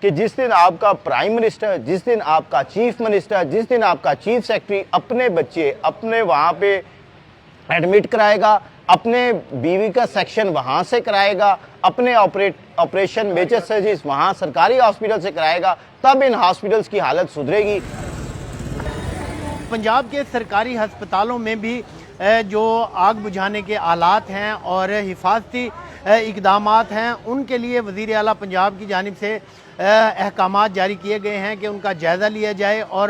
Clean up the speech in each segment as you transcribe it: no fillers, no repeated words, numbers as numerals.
کہ جس دن آپ کا پرائم منسٹر، جس دن آپ کا چیف منسٹر، جس دن آپ کا چیف سیکرٹری اپنے بچے اپنے وہاں پہ ایڈمٹ کرائے گا، اپنے بیوی کا سیکشن وہاں سے کرائے گا، اپنے آپریشن میجر سرجریز وہاں سرکاری ہاسپٹل سے کرائے گا، تب ان ہاسپٹلز کی حالت سدھرے گی۔ پنجاب کے سرکاری ہسپتالوں میں بھی جو آگ بجھانے کے آلات ہیں اور حفاظتی اقدامات ہیں، ان کے لیے وزیر اعلیٰ پنجاب کی جانب سے احکامات جاری کیے گئے ہیں کہ ان کا جائزہ لیا جائے، اور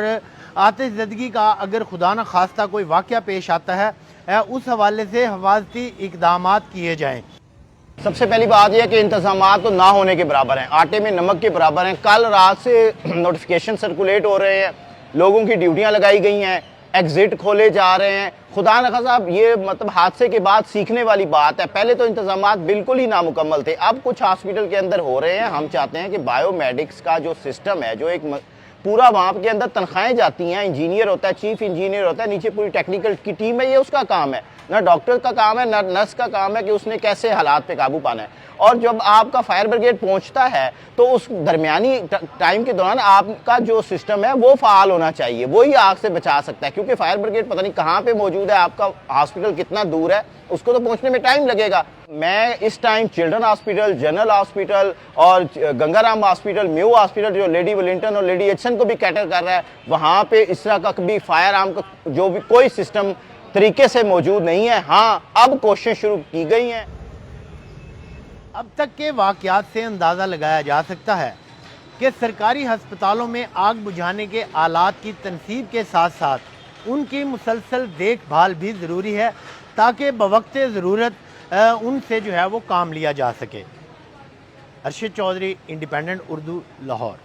آتش زدگی کا اگر خدا نہ خواستہ کوئی واقعہ پیش آتا ہے اس حوالے سے حفاظتی اقدامات کیے جائیں۔ سب سے پہلی بات یہ ہے کہ انتظامات تو نہ ہونے کے برابر ہیں، آٹے میں نمک کے برابر ہیں۔ کل رات سے نوٹیفیکیشن سرکولیٹ ہو رہے ہیں، لوگوں کی ڈیوٹیاں لگائی گئی ہیں، ایگزٹ کھولے جا رہے ہیں۔ خدا نخواستہ صاحب یہ مطلب حادثے کے بعد سیکھنے والی بات ہے، پہلے تو انتظامات بالکل ہی نامکمل تھے، اب کچھ ہاسپٹل کے اندر ہو رہے ہیں۔ ہم چاہتے ہیں کہ بائیو میڈکس کا جو سسٹم ہے، جو ایک پورا وہاں کے اندر تنخواہیں جاتی ہیں، انجینئر ہوتا ہے، چیف انجینئر ہوتا ہے، نیچے پوری ٹیکنیکل کی ٹیم ہے، یہ اس کا کام ہے، نہ ڈاکٹر کا کام ہے نہ نرس کا کام ہے کہ اس نے کیسے حالات پہ قابو پانا ہے۔ اور جب آپ کا فائر بریگیڈ پہنچتا ہے تو اس درمیانی ٹائم کے دوران آپ کا جو سسٹم ہے وہ فعال ہونا چاہیے، وہی آگ سے بچا سکتا ہے، کیونکہ فائر بریگیڈ پتہ نہیں کہاں پہ موجود ہے، آپ کا ہاسپٹل کتنا دور ہے، اس کو تو پہنچنے میں ٹائم لگے گا۔ میں اس time children hospital, general hospital اور Ganga Ram hospital, Mayo hospital جو لیڈی ولنگٹن اور لیڈی ایچسن کو بھی کیٹر کر رہا ہے، وہاں پہ اس طرح کا بھی فائر آرم کا جو بھی کوئی سسٹم طریقے سے موجود نہیں ہے۔ ہاں اب کوششیں شروع کی گئی ہیں۔ اب تک کے واقعات سے اندازہ لگایا جا سکتا ہے کہ سرکاری ہسپتالوں میں آگ بجھانے کے آلات کی تنصیب کے ساتھ ساتھ ان کی مسلسل دیکھ بھال بھی ضروری ہے تاکہ بوقت ضرورت ان سے جو ہے وہ کام لیا جا سکے۔ ارشد چودھری، انڈیپینڈنٹ اردو، لاہور۔